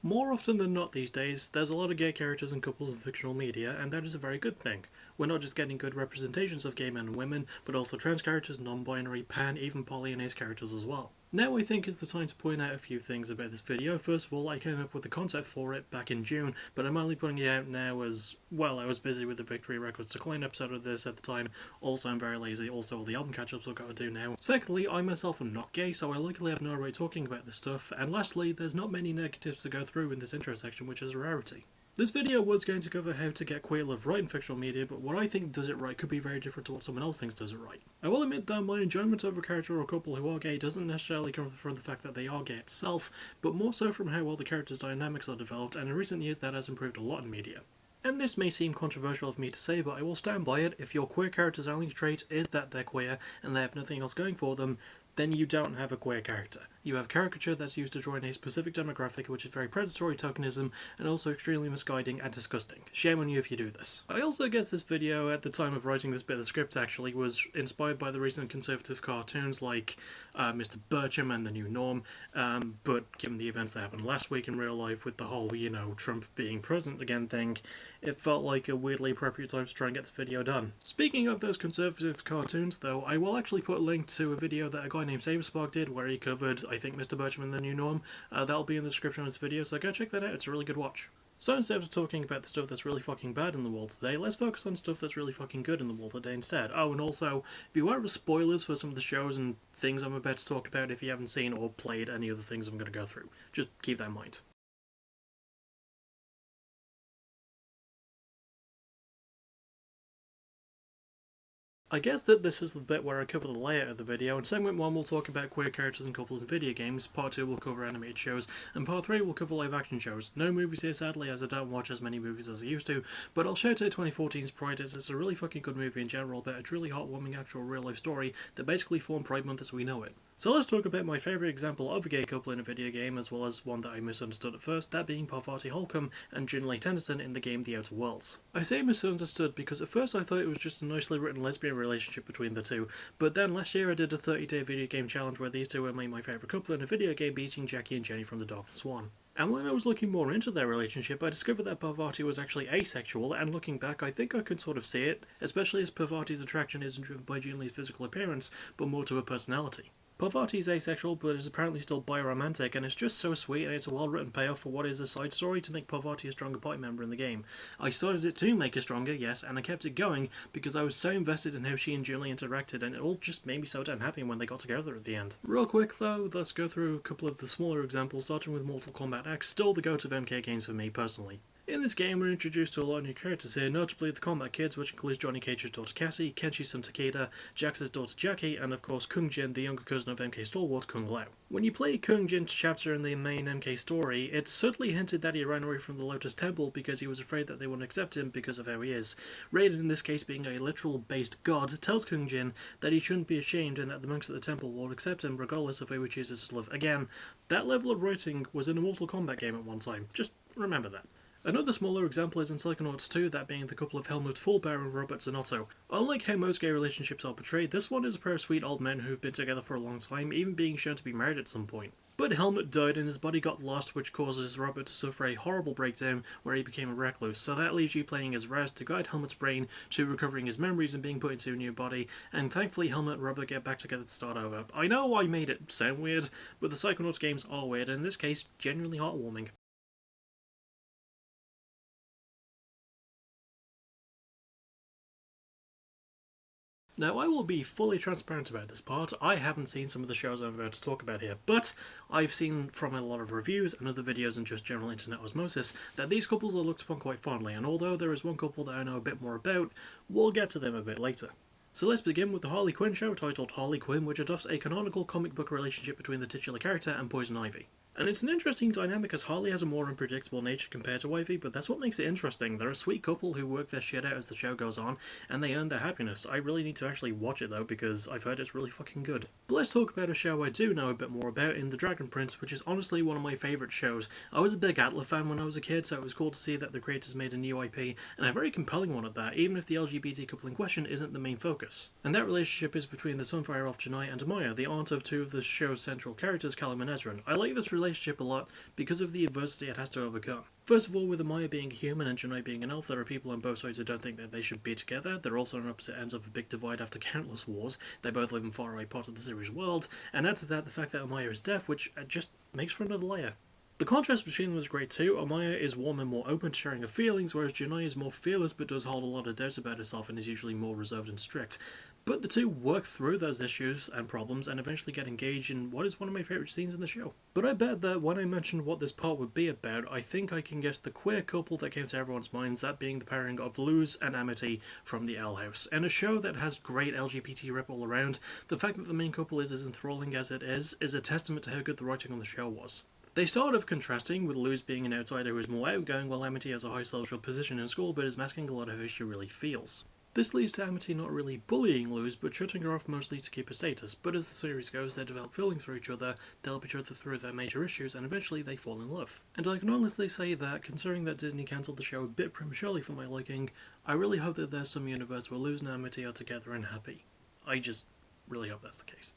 More often than not these days, there's a lot of gay characters and couples in fictional media, and that is a very good thing. We're not just getting good representations of gay men and women, but also trans characters, non-binary, pan, even poly and ace characters as well. Now I think is the time to point out a few things about this video. First of all, I came up with the concept for it back in June, but I'm only putting it out now as, well, I was busy with the Victory Records Decline episode of this at the time. Also, I'm very lazy. Also, all the album catch-ups I've got to do now. Secondly, I myself am not gay, so I likely have no right talking about this stuff. And lastly, there's not many negatives to go through in this intro section, which is a rarity. This video was going to cover how to get queer love right in fictional media, but what I think does it right could be very different to what someone else thinks does it right. I will admit that my enjoyment of a character or couple who are gay doesn't necessarily come from the fact that they are gay itself, but more so from how well the character's dynamics are developed, and in recent years that has improved a lot in media. And this may seem controversial of me to say, but I will stand by it. If your queer character's only trait is that they're queer and they have nothing else going for them, then you don't have a queer character. You have caricature that's used to draw in a specific demographic, which is very predatory tokenism and also extremely misguiding and disgusting. Shame on you if you do this. I also guess this video, at the time of writing this bit of the script actually, was inspired by the recent conservative cartoons like Mr. Bircham and the New Norm, but given the events that happened last week in real life with the whole, Trump being president again thing, it felt like a weirdly appropriate time to try and get this video done. Speaking of those conservative cartoons though, I will actually put a link to a video that a guy named Saberspark did where he covered, I think, Mr. Bircham and the New Norm. That'll be in the description of this video, so go check that out, it's a really good watch. So instead of talking about the stuff that's really fucking bad in the world today, let's focus on stuff that's really fucking good in the world today instead. Oh, and also, beware of spoilers for some of the shows and things I'm about to talk about if you haven't seen or played any of the things I'm going to go through. Just keep that in mind. I guess that this is the bit where I cover the layout of the video. In segment 1 we'll talk about queer characters and couples in video games, part 2 will cover animated shows, and part 3 will cover live action shows. No movies here sadly, as I don't watch as many movies as I used to, but I'll shout out 2014's Pride as it's a really fucking good movie in general about a truly heartwarming actual real life story that basically formed Pride Month as we know it. So let's talk about my favourite example of a gay couple in a video game, as well as one that I misunderstood at first, that being Parvati Holcomb and Ginley Tennyson in the game The Outer Worlds. I say misunderstood because at first I thought it was just a nicely written lesbian relationship between the two, but then last year I did a 30-day video game challenge where these two were my favourite couple in a video game, beating Jackie and Jenny from The Dark Swan. And when I was looking more into their relationship, I discovered that Parvati was actually asexual, and looking back I think I can sort of see it, especially as Parvati's attraction isn't driven by Ginley's physical appearance, but more to her personality. Parvati is asexual, but is apparently still biromantic, and it's just so sweet, and it's a well-written payoff for what is a side story to make Parvati a stronger party member in the game. I started it to make her stronger, yes, and I kept it going because I was so invested in how she and Julie interacted, and it all just made me so damn happy when they got together at the end. Real quick though, let's go through a couple of the smaller examples, starting with Mortal Kombat X, still the go-to of MK games for me personally. In this game, we're introduced to a lot of new characters here, notably the Combat Kids, which includes Johnny Cage's daughter Cassie, Kenshi's son Takeda, Jax's daughter Jackie, and of course Kung Jin, the younger cousin of MK stalwart Kung Lao. When you play Kung Jin's chapter in the main MK story, it's subtly hinted that he ran away from the Lotus Temple because he was afraid that they wouldn't accept him because of how he is. Raiden, in this case being a literal-based god, tells Kung Jin that he shouldn't be ashamed and that the monks at the temple will accept him regardless of who he chooses to love. Again, that level of writing was in a Mortal Kombat game at one time, just remember that. Another smaller example is in Psychonauts 2, that being the couple of Helmut Fullbear and Robert Zanotto. Unlike how most gay relationships are portrayed, this one is a pair of sweet old men who've been together for a long time, even being shown to be married at some point. But Helmut died and his body got lost, which causes Robert to suffer a horrible breakdown where he became a recluse, so that leaves you playing as Raz to guide Helmut's brain to recovering his memories and being put into a new body, and thankfully Helmut and Robert get back together to start over. I know I made it sound weird, but the Psychonauts games are weird, and in this case, genuinely heartwarming. Now, I will be fully transparent about this part. I haven't seen some of the shows I'm about to talk about here, but I've seen from a lot of reviews and other videos and just general internet osmosis that these couples are looked upon quite fondly, and although there is one couple that I know a bit more about, we'll get to them a bit later. So let's begin with the Harley Quinn show, titled Harley Quinn, which adopts a canonical comic book relationship between the titular character and Poison Ivy. And it's an interesting dynamic as Harley has a more unpredictable nature compared to Ivy, but that's what makes it interesting. They're a sweet couple who work their shit out as the show goes on, and they earn their happiness. I really need to actually watch it though, because I've heard it's really fucking good. But let's talk about a show I do know a bit more about in The Dragon Prince, which is honestly one of my favourite shows. I was a big Atla fan when I was a kid, so it was cool to see that the creators made a new IP, and a very compelling one at that, even if the LGBT couple in question isn't the main focus. And that relationship is between the Sunfire Elf Janai and Amaya, the aunt of two of the show's central characters, Callum and Ezran. I like this relationship relationship a lot because of the adversity it has to overcome. First of all, with Amaya being a human and Janai being an elf, there are people on both sides who don't think that they should be together. They're also on opposite ends of a big divide after countless wars. They both live in faraway parts of the series world, and add to that the fact that Amaya is deaf, which just makes for another layer. The contrast between them is great too. Amaya is warm and more open to sharing her feelings, whereas Janai is more fearless but does hold a lot of doubts about herself and is usually more reserved and strict. But the two work through those issues and problems and eventually get engaged in what is one of my favourite scenes in the show. But I bet that when I mentioned what this part would be about, I think I can guess the queer couple that came to everyone's minds, that being the pairing of Luz and Amity from the Owl House. In a show that has great LGBT rep all around, the fact that the main couple is as enthralling as it is a testament to how good the writing on the show was. They start off contrasting, with Luz being an outsider who is more outgoing, while Amity has a high social position in school but is masking a lot of how she really feels. This leads to Amity not really bullying Luz, but shutting her off mostly to keep her status, but as the series goes, they develop feelings for each other, they help each other through their major issues, and eventually they fall in love. And I can honestly say that, considering that Disney cancelled the show a bit prematurely for my liking, I really hope that there's some universe where Luz and Amity are together and happy. I just really hope that's the case.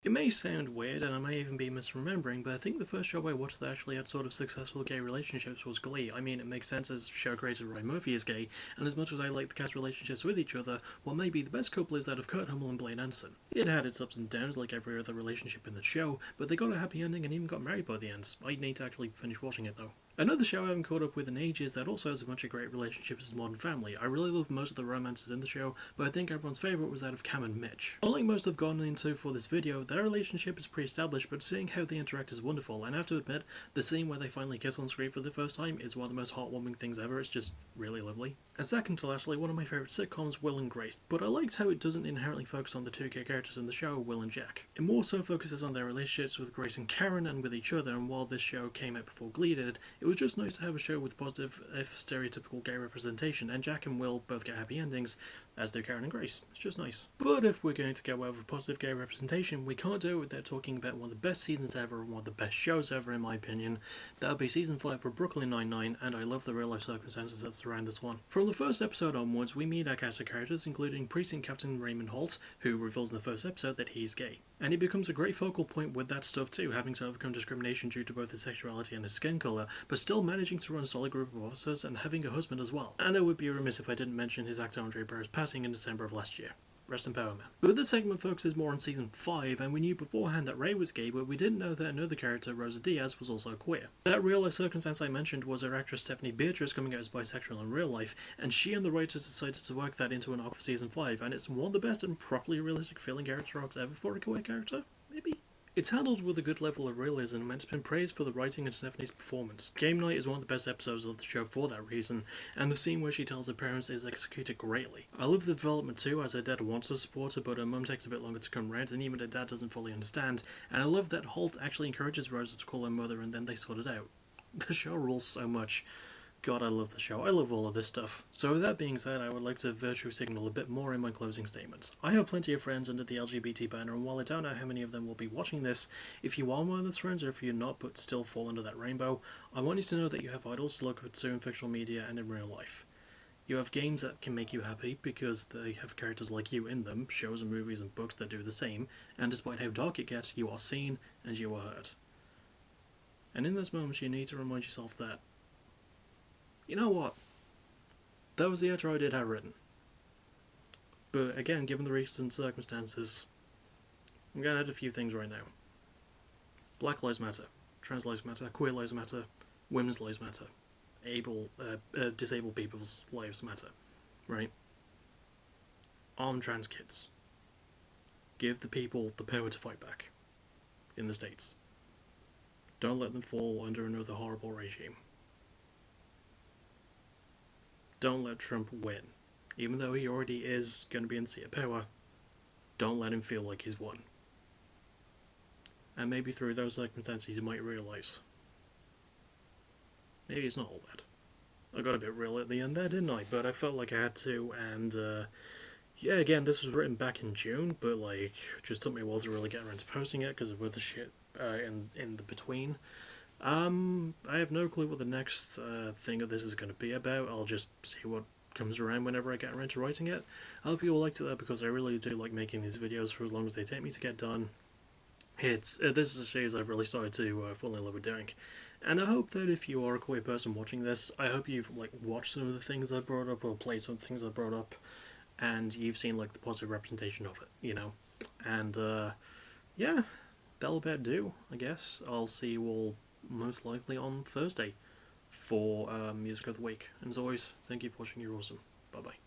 It may sound weird, and I may even be misremembering, but I think the first show I watched that actually had sort of successful gay relationships was Glee. I mean, it makes sense as show creator Ryan Murphy is gay, and as much as I like the cast relationships with each other, what may be the best couple is that of Kurt Hummel and Blaine Anderson. It had its ups and downs like every other relationship in the show, but they got a happy ending and even got married by the end. I need to actually finish watching it though. Another show I haven't caught up with in ages that also has a bunch of great relationships is Modern Family. I really love most of the romances in the show, but I think everyone's favourite was that of Cam and Mitch. Unlike most I've gone into for this video, their relationship is pre-established, but seeing how they interact is wonderful, and I have to admit, the scene where they finally kiss on screen for the first time is one of the most heartwarming things ever. It's just really lovely. And second to lastly, one of my favourite sitcoms, Will and Grace, but I liked how it doesn't inherently focus on the two key characters in the show, Will and Jack. It more so focuses on their relationships with Grace and Karen and with each other, and while this show came out before Glee did, it was just nice to have a show with positive, if stereotypical gay representation, and Jack and Will both get happy endings, as do Karen and Grace. It's just nice. But if we're going to go over positive gay representation, we can't do it without talking about one of the best seasons ever and one of the best shows ever in my opinion. That would be season 5 for Brooklyn Nine-Nine, and I love the real life circumstances that surround this one. From the first episode onwards, we meet our cast of characters, including Precinct Captain Raymond Holt, who reveals in the first episode that he's gay. And he becomes a great focal point with that stuff too, having to overcome discrimination due to both his sexuality and his skin colour, but still managing to run a solid group of officers and having a husband as well. And I would be remiss if I didn't mention his actor Andre Barre's passing in December of last year. Rest in power, man. But this segment focuses more on season 5, and we knew beforehand that Ray was gay, but we didn't know that another character, Rosa Diaz, was also queer. That real life circumstance I mentioned was her actress Stephanie Beatrice coming out as bisexual in real life, and she and the writers decided to work that into an arc for season 5, and it's one of the best and properly realistic feeling character arcs ever for a queer character? Maybe? It's handled with a good level of realism, and it's been praised for the writing and Stephanie's performance. Game Night is one of the best episodes of the show for that reason, and the scene where she tells her parents is executed greatly. I love the development too, as her dad wants to support her, but her mum takes a bit longer to come round, and even her dad doesn't fully understand, and I love that Holt actually encourages Rosa to call her mother, and then they sort it out. The show rules so much. God, I love the show. I love all of this stuff. So with that being said, I would like to virtue signal a bit more in my closing statements. I have plenty of friends under the LGBT banner, and while I don't know how many of them will be watching this, if you are one of those friends, or if you're not but still fall under that rainbow, I want you to know that you have idols to look up to in fictional media and in real life. You have games that can make you happy because they have characters like you in them, shows and movies and books that do the same, and despite how dark it gets, you are seen and you are heard. And in those moments you need to remind yourself that, you know what? That was the outro I did have written. But again, given the recent circumstances, I'm going to add a few things right now. Black Lives Matter. Trans Lives Matter. Queer Lives Matter. Women's Lives Matter. Disabled people's lives matter. Right? Arm trans kids. Give the people the power to fight back. In the States. Don't let them fall under another horrible regime. Don't let Trump win. Even though he already is going to be in the seat of power, don't let him feel like he's won. And maybe through those circumstances you might realise, maybe it's not all bad. I got a bit real at the end there, didn't I? But I felt like I had to, and yeah, again, this was written back in June, but like, it just took me a while to really get around to posting it because of other shit in the between. I have no clue what the next thing of this is going to be about. I'll just see what comes around whenever I get around to writing it. I hope you all liked it though, because I really do like making these videos for as long as they take me to get done. This is a series I've really started to fall in love with doing. And I hope that if you are a queer person watching this, I hope you've like watched some of the things I brought up or played some things I brought up, and you've seen like the positive representation of it, you know. And yeah, that'll about do, I guess. I'll see you all most likely on Thursday for Music of the Week. And as always, thank you for watching. You're awesome. Bye bye.